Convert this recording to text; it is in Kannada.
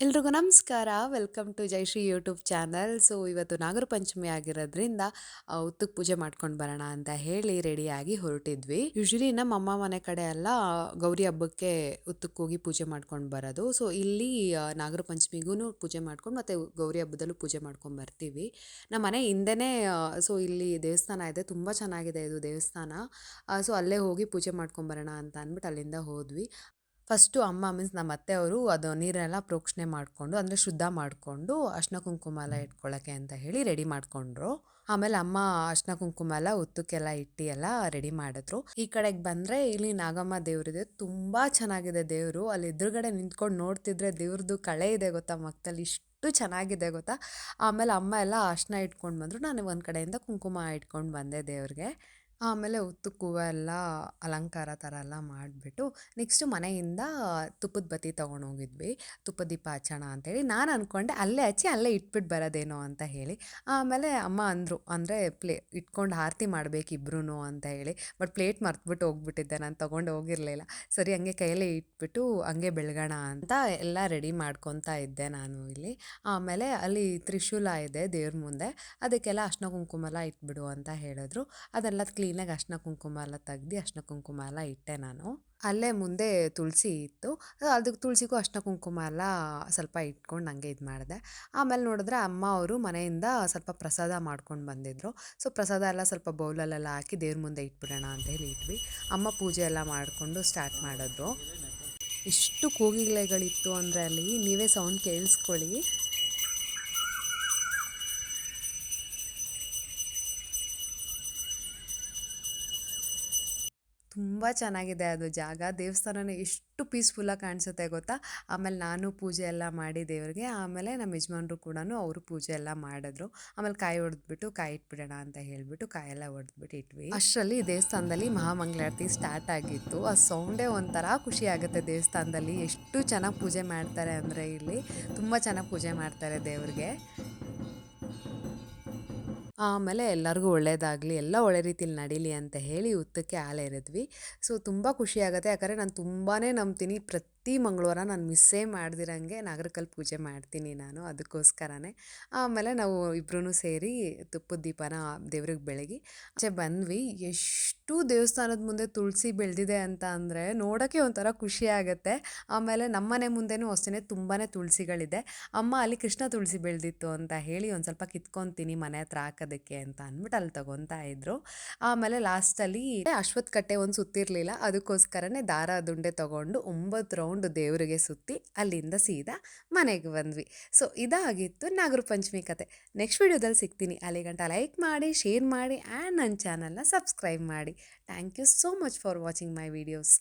ಎಲ್ರಿಗೂ ನಮಸ್ಕಾರ. Welcome to Jayashree YouTube channel. So ಇವತ್ತು ನಾಗರ ಪಂಚಮಿ ಆಗಿರೋದ್ರಿಂದ ಉತ್ತಕ್ಕೆ ಪೂಜೆ ಮಾಡ್ಕೊಂಡು ಬರೋಣ ಅಂತ ಹೇಳಿ ರೆಡಿಯಾಗಿ ಹೊರಟಿದ್ವಿ. ಯೂಶಲಿ ನಮ್ಮ ಅಮ್ಮ ಮನೆ ಕಡೆ ಎಲ್ಲ ಗೌರಿ ಹಬ್ಬಕ್ಕೆ ಉತ್ತಕ್ಕೆ ಹೋಗಿ ಪೂಜೆ ಮಾಡ್ಕೊಂಡು ಬರೋದು. ಸೊ ಇಲ್ಲಿ ನಾಗರ ಪಂಚಮಿಗೂ ಪೂಜೆ ಮಾಡ್ಕೊಂಡು ಮತ್ತೆ ಗೌರಿ ಹಬ್ಬದಲ್ಲೂ ಪೂಜೆ ಮಾಡ್ಕೊಂಡು ಬರ್ತೀವಿ. ನಮ್ಮ ಮನೆ ಹಿಂದೆನೇ ಸೊ ಇಲ್ಲಿ ದೇವಸ್ಥಾನ ಇದೆ, ತುಂಬ ಚೆನ್ನಾಗಿದೆ ಇದು ದೇವಸ್ಥಾನ. ಸೊ ಅಲ್ಲೇ ಹೋಗಿ ಪೂಜೆ ಮಾಡ್ಕೊಂಡು ಬರೋಣ ಅಂತ ಅಂದ್ಬಿಟ್ಟು ಅಲ್ಲಿಂದ ಹೋದ್ವಿ. ಫಸ್ಟು ಅಮ್ಮ ಮೀನ್ಸ್ ನಮ್ಮ ಅತ್ತೆಯವರು ಅದು ನೀರೆಲ್ಲ ಪ್ರೋಕ್ಷಣೆ ಮಾಡಿಕೊಂಡು ಅಂದರೆ ಶುದ್ಧ ಮಾಡಿಕೊಂಡು ಅರ್ಶಿನ ಕುಂಕುಮ ಎಲ್ಲ ಇಟ್ಕೊಳ್ಳೋಕ್ಕೆ ಅಂತ ಹೇಳಿ ರೆಡಿ ಮಾಡಿಕೊಂಡ್ರು. ಆಮೇಲೆ ಅಮ್ಮ ಅರ್ಶಿನ ಕುಂಕುಮ ಎಲ್ಲ ಉತ್ತಕ್ಕೆಲ್ಲ ಇಟ್ಟು ಎಲ್ಲ ರೆಡಿ ಮಾಡಿದ್ರು. ಈ ಕಡೆಗೆ ಬಂದರೆ ಇಲ್ಲಿ ನಾಗಮ್ಮ ದೇವ್ರಿದೆ, ತುಂಬ ಚೆನ್ನಾಗಿದೆ ದೇವರು. ಅಲ್ಲಿ ಎದುರುಗಡೆ ನಿಂತ್ಕೊಂಡು ನೋಡ್ತಿದ್ರೆ ದೇವ್ರದ್ದು ಕಳೆ ಇದೆ ಗೊತ್ತಾ ಮಕ್ಕದಲ್ಲಿ, ಇಷ್ಟು ಚೆನ್ನಾಗಿದೆ ಗೊತ್ತಾ. ಆಮೇಲೆ ಅಮ್ಮ ಎಲ್ಲ ಅರ್ಶಿನ ಇಟ್ಕೊಂಡು ಬಂದರು, ನಾನು ಒಂದು ಕಡೆಯಿಂದ ಕುಂಕುಮ ಇಟ್ಕೊಂಡು ಬಂದೆ ದೇವ್ರಿಗೆ. ಆಮೇಲೆ ಉತ್ತಕ್ಕೆ ಹೂವು ಎಲ್ಲ ಅಲಂಕಾರ ಥರ ಎಲ್ಲ ಮಾಡಿಬಿಟ್ಟು ನೆಕ್ಸ್ಟು ಮನೆಯಿಂದ ತುಪ್ಪದ ಬತ್ತಿ ತೊಗೊಂಡೋಗಿದ್ವಿ. ತುಪ್ಪದ ದೀಪ ಹಚ್ಚೋಣ ಅಂತೇಳಿ ನಾನು ಅಂದ್ಕೊಂಡೆ ಅಲ್ಲೇ ಹಚ್ಚಿ ಅಲ್ಲೇ ಇಟ್ಬಿಟ್ಟು ಬರೋದೇನೋ ಅಂತ ಹೇಳಿ. ಆಮೇಲೆ ಅಮ್ಮ ಅಂದರು, ಅಂದರೆ ಇಟ್ಕೊಂಡು ಆರತಿ ಮಾಡಬೇಕು ಇಬ್ರೂ ಅಂತ ಹೇಳಿ. ಬಟ್ ಪ್ಲೇಟ್ ಮರ್ತುಬಿಟ್ಟು ಹೋಗ್ಬಿಟ್ಟಿದ್ದೆ, ನಾನು ತೊಗೊಂಡು ಹೋಗಿರಲಿಲ್ಲ. ಸರಿ ಹಂಗೆ ಕೈಯಲ್ಲೇ ಇಟ್ಬಿಟ್ಟು ಹಂಗೆ ಬೆಳಗೋಣ ಅಂತ ಎಲ್ಲ ರೆಡಿ ಮಾಡ್ಕೊತಾ ಇದ್ದೆ ನಾನು ಇಲ್ಲಿ. ಆಮೇಲೆ ಅಲ್ಲಿ ತ್ರಿಶೂಲ ಇದೆ ದೇವ್ರ ಮುಂದೆ, ಅದಕ್ಕೆಲ್ಲ ಅರ್ಶಿನ ಕುಂಕುಮ ಎಲ್ಲ ಇಟ್ಬಿಡು ಅಂತ ಹೇಳಿದ್ರು. ಅದೆಲ್ಲ ಕ್ಲೀನಾಗಿ ಅರ್ಶಿನ ಕುಂಕುಮ ಎಲ್ಲ ತೆಗ್ದು ಅರ್ಶಿನ ಕುಂಕುಮ ಎಲ್ಲ ಇಟ್ಟೆ ನಾನು. ಅಲ್ಲೇ ಮುಂದೆ ತುಳಸಿ ಇತ್ತು, ಅದಕ್ಕೆ ತುಳಸಿಗೂ ಅರ್ಶಿನ ಕುಂಕುಮ ಎಲ್ಲ ಸ್ವಲ್ಪ ಇಟ್ಕೊಂಡು ಹಂಗೆ ಇದು ಮಾಡಿದೆ. ಆಮೇಲೆ ನೋಡಿದ್ರೆ ಅಮ್ಮ ಅವರು ಮನೆಯಿಂದ ಸ್ವಲ್ಪ ಪ್ರಸಾದ ಮಾಡ್ಕೊಂಡು ಬಂದಿದ್ರು. ಸೊ ಪ್ರಸಾದ ಎಲ್ಲ ಸ್ವಲ್ಪ ಬೌಲಲ್ಲೆಲ್ಲ ಹಾಕಿ ದೇವ್ರ ಮುಂದೆ ಇಟ್ಬಿಡೋಣ ಅಂತ ಹೇಳಿ ಇಟ್ವಿ. ಅಮ್ಮ ಪೂಜೆ ಎಲ್ಲ ಮಾಡಿಕೊಂಡು ಸ್ಟಾರ್ಟ್ ಮಾಡಿದ್ರು. ಎಷ್ಟು ಕೋಗಿಲೆಗಳಿತ್ತು ಅಂದರೆ ಅಲ್ಲಿ ನೀವೇ ಸೌಂಡ್ ಕೇಳಿಸ್ಕೊಳ್ಳಿ. ತುಂಬ ಚೆನ್ನಾಗಿದೆ ಅದು ಜಾಗ, ದೇವಸ್ಥಾನನೇ ಎಷ್ಟು ಪೀಸ್ಫುಲ್ಲಾಗಿ ಕಾಣಿಸುತ್ತೆ ಗೊತ್ತಾ. ಆಮೇಲೆ ನಾನು ಪೂಜೆ ಎಲ್ಲ ಮಾಡಿ ದೇವ್ರಿಗೆ, ಆಮೇಲೆ ನಮ್ಮ ಯಜಮಾನ್ರು ಕೂಡ ಅವರು ಪೂಜೆ ಎಲ್ಲ ಮಾಡಿದ್ರು. ಆಮೇಲೆ ಕಾಯಿ ಹೊಡೆದ್ಬಿಟ್ಟು ಕಾಯಿ ಇಟ್ಬಿಡೋಣ ಅಂತ ಹೇಳಿಬಿಟ್ಟು ಕಾಯೆಲ್ಲ ಹೊಡೆದ್ಬಿಟ್ಟು ಇಟ್ವಿ. ಅಷ್ಟರಲ್ಲಿ ದೇವಸ್ಥಾನದಲ್ಲಿ ಮಹಾಮಂಗಳಾರತಿ ಸ್ಟಾರ್ಟ್ ಆಗಿತ್ತು. ಆ ಸೌಂಡೇ ಒಂಥರ ಖುಷಿ ಆಗುತ್ತೆ ದೇವಸ್ಥಾನದಲ್ಲಿ. ಎಷ್ಟು ಚೆನ್ನಾಗಿ ಪೂಜೆ ಮಾಡ್ತಾರೆ ಅಂದರೆ ಇಲ್ಲಿ ತುಂಬ ಚೆನ್ನಾಗಿ ಪೂಜೆ ಮಾಡ್ತಾರೆ ದೇವ್ರಿಗೆ. ಆಮೇಲೆ ಎಲ್ಲರಿಗೂ ಒಳ್ಳೇದಾಗಲಿ, ಎಲ್ಲ ಒಳ್ಳೆ ರೀತಿಲಿ ನಡೀಲಿ ಅಂತ ಹೇಳಿ ಉತ್ತಕ್ಕೆ ಹಾಲೆರೆದ್ವಿ. ಸೊ ತುಂಬ ಖುಷಿಯಾಗುತ್ತೆ, ಯಾಕಂದರೆ ನಾನು ತುಂಬಾ ನಂಬ್ತೀನಿ, ಪ್ರತಿ ಮಂಗಳವಾರ ನಾನು ಮಿಸ್ಸೇ ಮಾಡ್ದಿರಂಗೆ ನಾಗರಕಲ್ಲಿ ಪೂಜೆ ಮಾಡ್ತೀನಿ ನಾನು, ಅದಕ್ಕೋಸ್ಕರನೇ. ಆಮೇಲೆ ನಾವು ಇಬ್ಬರೂ ಸೇರಿ ತುಪ್ಪದ ದೀಪನ ದೇವ್ರಿಗೆ ಬೆಳಗಿ ಆಚೆ ಬಂದ್ವಿ. ಎಷ್ಟು ದೇವಸ್ಥಾನದ ಮುಂದೆ ತುಳಸಿ ಬೆಳೆದಿದೆ ಅಂತ ಅಂದರೆ ನೋಡೋಕ್ಕೆ ಒಂಥರ ಖುಷಿ ಆಗುತ್ತೆ. ಆಮೇಲೆ ನಮ್ಮ ಮನೆ ಮುಂದೆನೂ ಅಷ್ಟೇ ತುಂಬಾ ತುಳಸಿಗಳಿದೆ. ಅಮ್ಮ ಅಲ್ಲಿ ಕೃಷ್ಣ ತುಳಸಿ ಬೆಳೆದಿತ್ತು ಅಂತ ಹೇಳಿ ಒಂದು ಸ್ವಲ್ಪ ಕಿತ್ಕೊತೀನಿ ಮನೆ ಹತ್ರ ಹಾಕೋದಕ್ಕೆ ಅಂತ ಅಂದ್ಬಿಟ್ಟು ಅಲ್ಲಿ ತೊಗೊತಾ ಇದ್ರು. ಆಮೇಲೆ ಲಾಸ್ಟಲ್ಲಿ ಅಶ್ವತ್ಥ ಕಟ್ಟೆ ಒಂದು ಸುತ್ತಿರಲಿಲ್ಲ, ಅದಕ್ಕೋಸ್ಕರನೇ ದಾರ ದುಂಡೆ ತೊಗೊಂಡು 9 ರೌಂಡ್ ದೇವರಿಗೆ ಸುತ್ತಿ ಅಲ್ಲಿಂದ ಸೀದಾ ಮನೆಗೆ ಬಂದ್ವಿ. ಸೊ ಇದಾಗಿತ್ತು ನಾಗರ ಪಂಚಮಿ ಕತೆ. ನೆಕ್ಸ್ಟ್ ವಿಡಿಯೋದಲ್ಲಿ ಸಿಗ್ತೀನಿ. ಅಲ್ಲಿಗಂಟ ಲೈಕ್ ಮಾಡಿ, ಶೇರ್ ಮಾಡಿ ಆ್ಯಂಡ್ ನನ್ನ ಚಾನಲ್ನ ಸಬ್ಸ್ಕ್ರೈಬ್ ಮಾಡಿ. Thank you so much for watching my videos.